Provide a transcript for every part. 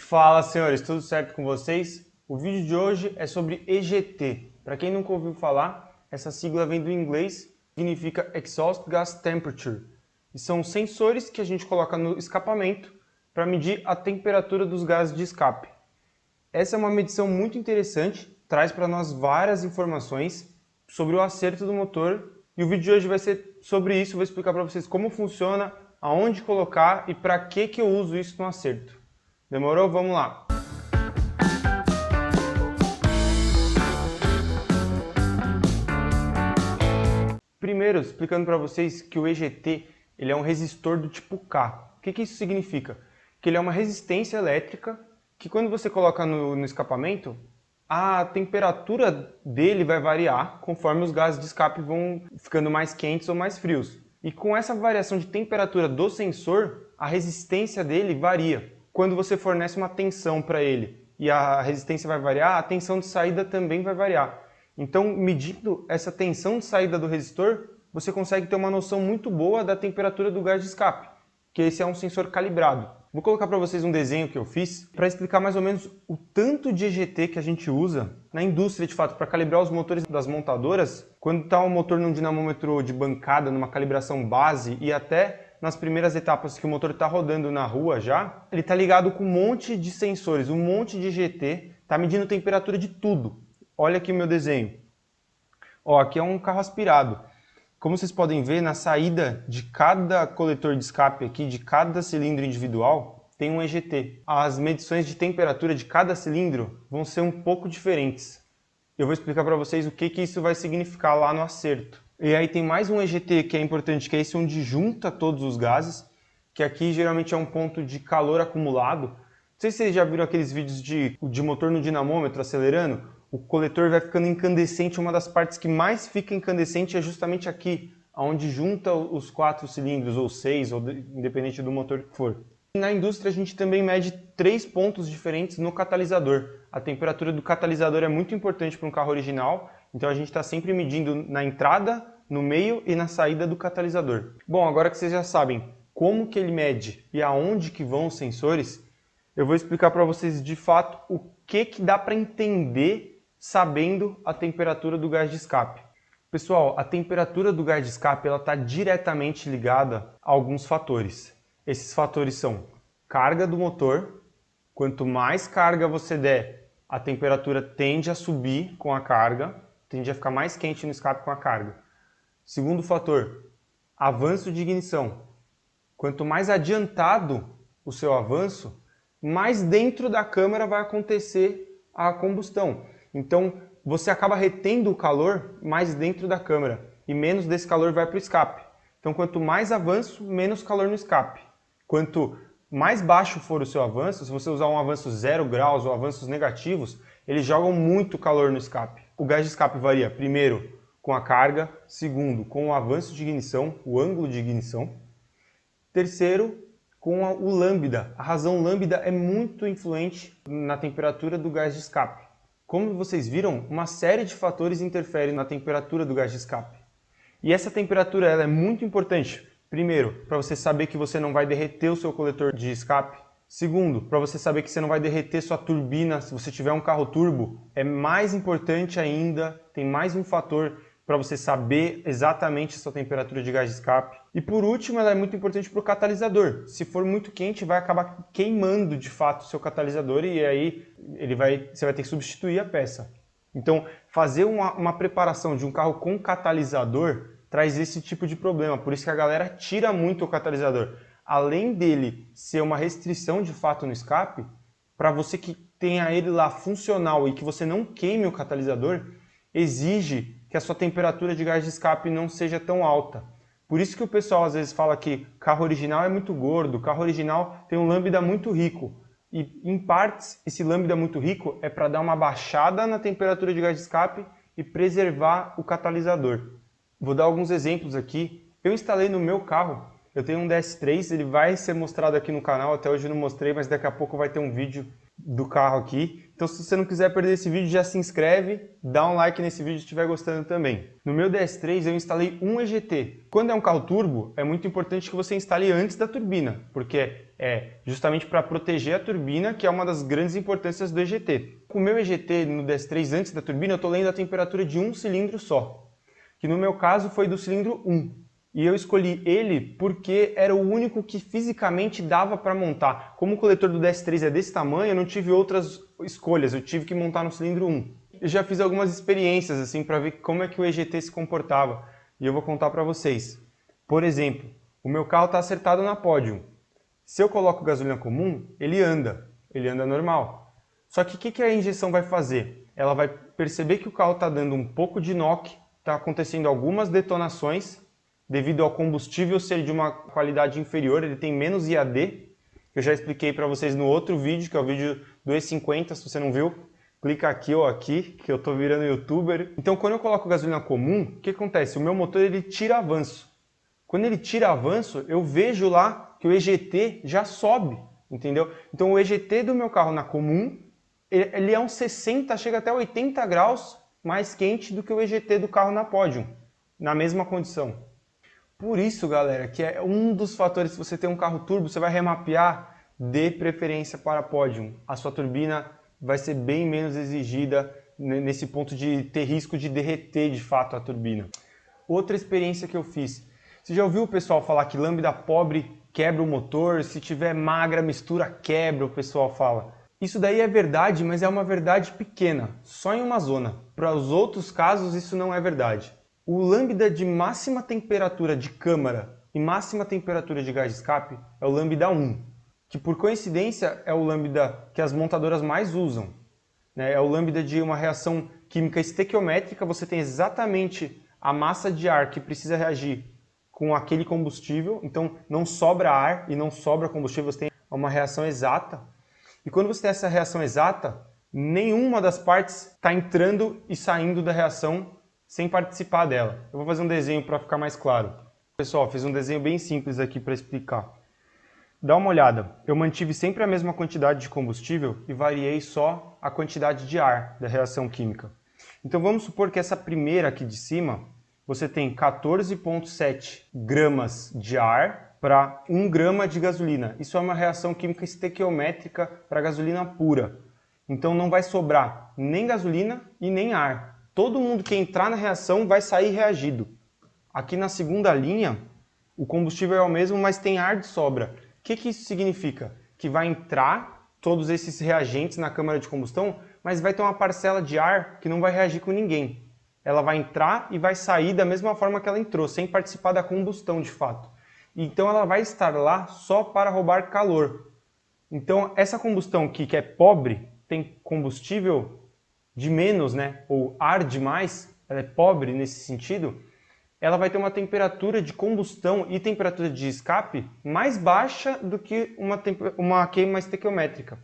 Fala, senhores, tudo certo com vocês? O vídeo de hoje é sobre EGT. Para quem nunca ouviu falar, essa sigla vem do inglês, significa Exhaust Gas Temperature. E são sensores que a gente coloca no escapamento para medir a temperatura dos gases de escape. Essa é uma medição muito interessante, traz para nós várias informações sobre o acerto do motor. E o vídeo de hoje vai ser sobre isso, vou explicar para vocês como funciona, aonde colocar e para que eu uso isso no acerto. Demorou? Vamos lá! Primeiro, explicando para vocês que o EGT ele é um resistor do tipo K. O que isso significa? Que ele é uma resistência elétrica que quando você coloca no escapamento, a temperatura dele vai variar conforme os gases de escape vão ficando mais quentes ou mais frios. E com essa variação de temperatura do sensor, a resistência dele varia. Quando você fornece uma tensão para ele e a resistência vai variar, a tensão de saída também vai variar. Então, medindo essa tensão de saída do resistor, você consegue ter uma noção muito boa da temperatura do gás de escape, que esse é um sensor calibrado. Vou colocar para vocês um desenho que eu fiz para explicar mais ou menos o tanto de EGT que a gente usa na indústria, de fato, para calibrar os motores das montadoras. Quando está um motor num dinamômetro de bancada, numa calibração base e até nas primeiras etapas que o motor está rodando na rua já, ele está ligado com um monte de sensores, um monte de EGT, está medindo a temperatura de tudo. Olha aqui o meu desenho. Ó, aqui é um carro aspirado. Como vocês podem ver, na saída de cada coletor de escape aqui, de cada cilindro individual, tem um EGT. As medições de temperatura de cada cilindro vão ser um pouco diferentes. Eu vou explicar para vocês o que isso vai significar lá no acerto. E aí tem mais um EGT que é importante, que é esse onde junta todos os gases, que aqui geralmente é um ponto de calor acumulado. Não sei se vocês já viram aqueles vídeos de motor no dinamômetro acelerando, o coletor vai ficando incandescente, uma das partes que mais fica incandescente é justamente aqui, onde junta os 4 cilindros, ou 6, ou independente do motor que for. Na indústria a gente também mede 3 pontos diferentes no catalisador. A temperatura do catalisador é muito importante para um carro original, então a gente está sempre medindo na entrada, no meio e na saída do catalisador. Bom, agora que vocês já sabem como que ele mede e aonde que vão os sensores, eu vou explicar para vocês de fato o que dá para entender sabendo a temperatura do gás de escape. Pessoal, a temperatura do gás de escape está diretamente ligada a alguns fatores. Esses fatores são carga do motor. Quanto mais carga você der, a temperatura tende a subir com a carga, tende a ficar mais quente no escape com a carga. Segundo fator, avanço de ignição. Quanto mais adiantado o seu avanço, mais dentro da câmara vai acontecer a combustão. Então, você acaba retendo o calor mais dentro da câmara e menos desse calor vai para o escape. Então, quanto mais avanço, menos calor no escape. Quanto mais baixo for o seu avanço, se você usar um avanço 0 graus ou avanços negativos, eles jogam muito calor no escape. O gás de escape varia, primeiro, com a carga, segundo, com o avanço de ignição, o ângulo de ignição, terceiro, com o lambda. A razão lambda é muito influente na temperatura do gás de escape. Como vocês viram, uma série de fatores interferem na temperatura do gás de escape. E essa temperatura ela é muito importante. Primeiro, para você saber que você não vai derreter o seu coletor de escape. Segundo, para você saber que você não vai derreter sua turbina se você tiver um carro turbo. É mais importante ainda, tem mais um fator para você saber exatamente a sua temperatura de gás de escape. E por último, ela é muito importante para o catalisador. Se for muito quente, vai acabar queimando de fato o seu catalisador e aí você vai ter que substituir a peça. Então, fazer uma preparação de um carro com catalisador traz esse tipo de problema. Por isso que a galera tira muito o catalisador. Além dele ser uma restrição de fato no escape, para você que tenha ele lá funcional e que você não queime o catalisador, exige que a sua temperatura de gás de escape não seja tão alta. Por isso que o pessoal às vezes fala que carro original é muito gordo, carro original tem um lambda muito rico. E em partes, esse lambda muito rico é para dar uma baixada na temperatura de gás de escape e preservar o catalisador. Vou dar alguns exemplos aqui. Eu instalei no meu carro, Eu tenho um DS3, ele vai ser mostrado aqui no canal, até hoje eu não mostrei, mas daqui a pouco vai ter um vídeo do carro aqui. Então se você não quiser perder esse vídeo, já se inscreve, dá um like nesse vídeo se estiver gostando também. No meu DS3 eu instalei um EGT. Quando é um carro turbo, é muito importante que você instale antes da turbina, porque é justamente para proteger a turbina, que é uma das grandes importâncias do EGT. Com o meu EGT no DS3 antes da turbina, eu estou lendo a temperatura de um cilindro só, que no meu caso foi do cilindro 1. E eu escolhi ele porque era o único que fisicamente dava para montar. Como o coletor do DS3 é desse tamanho, eu não tive outras escolhas, eu tive que montar no cilindro 1. Eu já fiz algumas experiências assim para ver como é que o EGT se comportava, e eu vou contar para vocês. Por exemplo, o meu carro está acertado na Podium. Se eu coloco gasolina comum, ele anda normal. Só que o que a injeção vai fazer? Ela vai perceber que o carro está dando um pouco de knock, está acontecendo algumas detonações, devido ao combustível ser de uma qualidade inferior, ele tem menos IAD, que eu já expliquei para vocês no outro vídeo, que é o vídeo do E50, se você não viu, clica aqui ou aqui, que eu estou virando youtuber. Então quando eu coloco gasolina comum, o que acontece? O meu motor ele tira avanço. Quando ele tira avanço, eu vejo lá que o EGT já sobe, entendeu? Então o EGT do meu carro na comum, ele é uns 60, chega até 80 graus mais quente do que o EGT do carro na Podium, na mesma condição. Por isso, galera, que é um dos fatores, se você tem um carro turbo, você vai remapear, dê preferência para Podium. A sua turbina vai ser bem menos exigida nesse ponto de ter risco de derreter de fato a turbina. Outra experiência que eu fiz, você já ouviu o pessoal falar que lambda pobre quebra o motor, se tiver magra mistura quebra, o pessoal fala. Isso daí é verdade, mas é uma verdade pequena, só em uma zona. Para os outros casos isso não é verdade. O lambda de máxima temperatura de câmara e máxima temperatura de gás de escape é o lambda 1, que por coincidência é o lambda que as montadoras mais usam, né? É o lambda de uma reação química estequiométrica, você tem exatamente a massa de ar que precisa reagir com aquele combustível, então não sobra ar e não sobra combustível, você tem uma reação exata. E quando você tem essa reação exata, nenhuma das partes está entrando e saindo da reação sem participar dela. Eu vou fazer um desenho para ficar mais claro. Pessoal, fiz um desenho bem simples aqui para explicar. Dá uma olhada, eu mantive sempre a mesma quantidade de combustível e variei só a quantidade de ar da reação química. Então vamos supor que essa primeira aqui de cima, você tem 14,7 gramas de ar para 1 grama de gasolina. Isso é uma reação química estequiométrica para gasolina pura. Então não vai sobrar nem gasolina e nem ar. Todo mundo que entrar na reação vai sair reagido. Aqui na segunda linha, o combustível é o mesmo, mas tem ar de sobra. O que isso significa? Que vai entrar todos esses reagentes na câmara de combustão, mas vai ter uma parcela de ar que não vai reagir com ninguém. Ela vai entrar e vai sair da mesma forma que ela entrou, sem participar da combustão de fato. Então ela vai estar lá só para roubar calor. Então essa combustão aqui, que é pobre, tem combustível de menos, né, ou ar de mais, ela é pobre nesse sentido, ela vai ter uma temperatura de combustão e temperatura de escape mais baixa do que uma queima estequiométrica.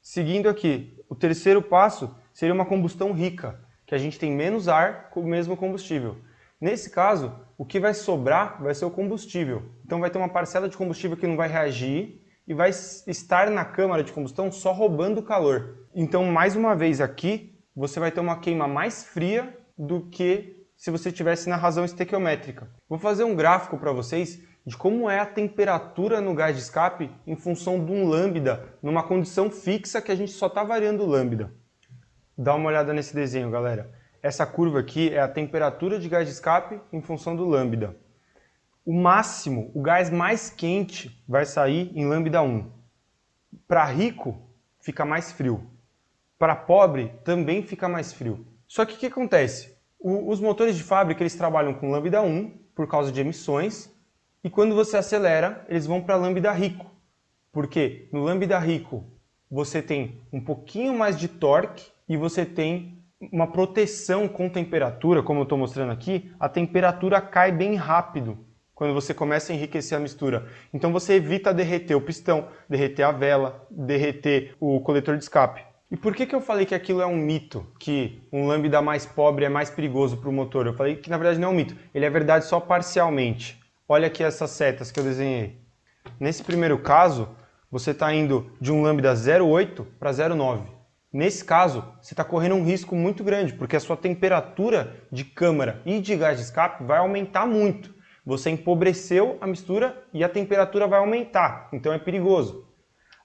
Seguindo aqui, o terceiro passo seria uma combustão rica, que a gente tem menos ar com o mesmo combustível. Nesse caso, o que vai sobrar vai ser o combustível. Então vai ter uma parcela de combustível que não vai reagir e vai estar na câmara de combustão só roubando calor. Então, mais uma vez aqui, você vai ter uma queima mais fria do que se você estivesse na razão estequiométrica. Vou fazer um gráfico para vocês de como é a temperatura no gás de escape em função de um lambda, numa condição fixa que a gente só está variando o lambda. Dá uma olhada nesse desenho, galera. Essa curva aqui é a temperatura de gás de escape em função do lambda. O máximo, o gás mais quente vai sair em lambda 1. Para rico, fica mais frio. Para pobre, também fica mais frio. Só que o que acontece? Os motores de fábrica eles trabalham com lambda 1 por causa de emissões, e quando você acelera, eles vão para lambda rico. Porque no lambda rico você tem um pouquinho mais de torque e você tem uma proteção com temperatura, como eu estou mostrando aqui, a temperatura cai bem rápido quando você começa a enriquecer a mistura. Então você evita derreter o pistão, derreter a vela, derreter o coletor de escape. E por que eu falei que aquilo é um mito, que um lambda mais pobre é mais perigoso para o motor? Eu falei que na verdade não é um mito, ele é verdade só parcialmente. olha aqui essas setas que eu desenhei. Nesse primeiro caso, você está indo de um lambda 0,8 para 0,9. Nesse caso, você está correndo um risco muito grande, porque a sua temperatura de câmara e de gás de escape vai aumentar muito. Você empobreceu a mistura e a temperatura vai aumentar, então é perigoso.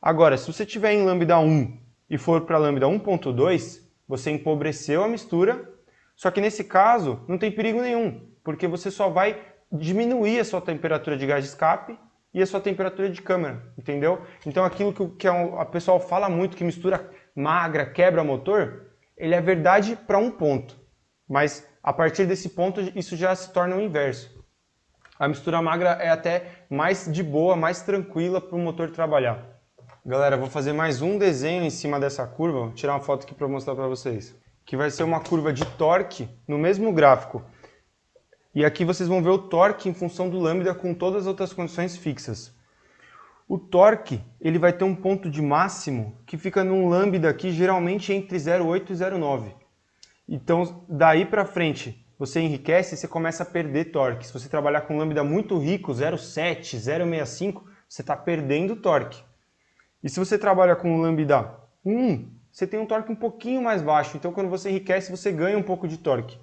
Agora, se você estiver em lambda 1 e for para lambda 1.2, você empobreceu a mistura, só que nesse caso não tem perigo nenhum, porque você só vai diminuir a sua temperatura de gás de escape e a sua temperatura de câmara, entendeu? Então aquilo que a pessoa fala muito, que mistura magra quebra motor, ele é verdade para um ponto, mas a partir desse ponto isso já se torna o inverso. A mistura magra é até mais de boa, mais tranquila para o motor trabalhar. Galera, vou fazer mais um desenho em cima dessa curva, vou tirar uma foto aqui para mostrar para vocês. Que vai ser uma curva de torque no mesmo gráfico. E aqui vocês vão ver o torque em função do lambda com todas as outras condições fixas. O torque ele vai ter um ponto de máximo que fica num lambda aqui geralmente entre 0,8 e 0,9. Então daí para frente você enriquece e você começa a perder torque. Se você trabalhar com lambda muito rico, 0,7, 0,65, você está perdendo torque. E se você trabalha com lambda 1, você tem um torque um pouquinho mais baixo. Então quando você enriquece, você ganha um pouco de torque.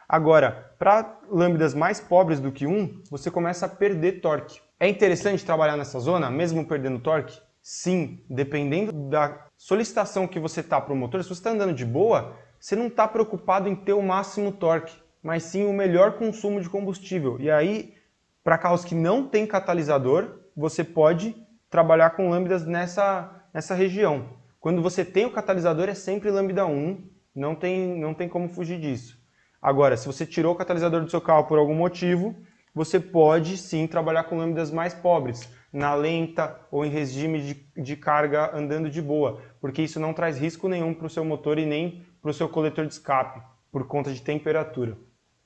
Agora, para lambdas mais pobres do que 1, você começa a perder torque. É interessante trabalhar nessa zona, mesmo perdendo torque? Sim, dependendo da solicitação que você está para o motor. Se você está andando de boa, você não está preocupado em ter o máximo torque, mas sim o melhor consumo de combustível. E aí, para carros que não tem catalisador, você pode trabalhar com lambdas nessa região. Quando você tem o catalisador, é sempre lambda 1, não tem como fugir disso. Agora, se você tirou o catalisador do seu carro por algum motivo, você pode sim trabalhar com lambdas mais pobres, na lenta ou em regime de carga andando de boa, porque isso não traz risco nenhum para o seu motor e nem para o seu coletor de escape, por conta de temperatura.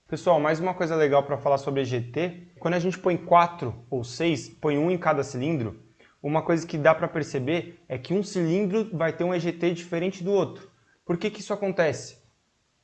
Pessoal, mais uma coisa legal para falar sobre EGT, quando a gente põe 4 ou 6, põe um em cada cilindro, uma coisa que dá para perceber é que um cilindro vai ter um EGT diferente do outro. Por que que isso acontece?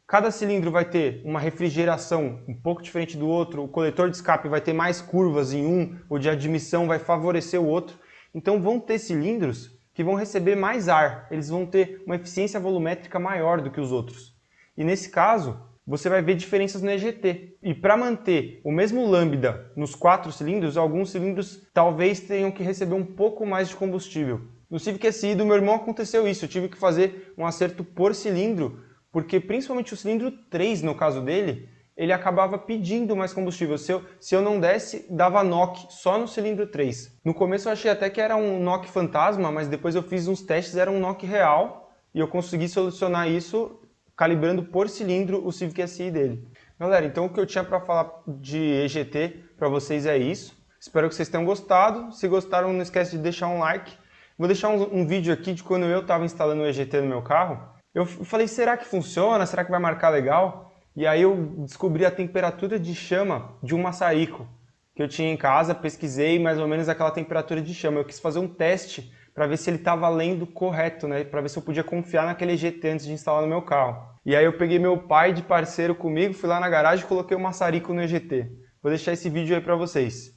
Cada cilindro vai ter uma refrigeração um pouco diferente do outro, o coletor de escape vai ter mais curvas em um, o de admissão vai favorecer o outro. Então vão ter cilindros que vão receber mais ar, eles vão ter uma eficiência volumétrica maior do que os outros. E nesse caso, você vai ver diferenças no EGT. E para manter o mesmo lambda nos 4 cilindros, alguns cilindros talvez tenham que receber um pouco mais de combustível. No Civic Si do meu irmão aconteceu isso, eu tive que fazer um acerto por cilindro, porque principalmente o cilindro 3, no caso dele, ele acabava pedindo mais combustível. Se eu não desse, dava knock só no cilindro 3. No começo eu achei até que era um knock fantasma, mas depois eu fiz uns testes, era um knock real, e eu consegui solucionar isso calibrando por cilindro o Civic Si dele. Galera, então o que eu tinha para falar de EGT para vocês é isso. Espero que vocês tenham gostado. Se gostaram, não esquece de deixar um like. Vou deixar um vídeo aqui de quando eu estava instalando o EGT no meu carro. Eu falei, será que funciona? Será que vai marcar legal? E aí eu descobri a temperatura de chama de um maçarico que eu tinha em casa, pesquisei mais ou menos aquela temperatura de chama. Eu quis fazer um teste para ver se ele estava lendo correto, né? Para ver se eu podia confiar naquele EGT antes de instalar no meu carro. E aí eu peguei meu pai de parceiro comigo, fui lá na garagem e coloquei o maçarico no EGT. Vou deixar esse vídeo aí para vocês.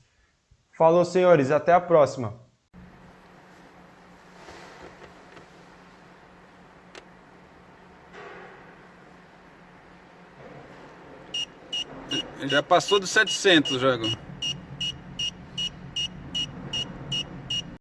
Falou, senhores, até a próxima. Já passou dos 700, Jago.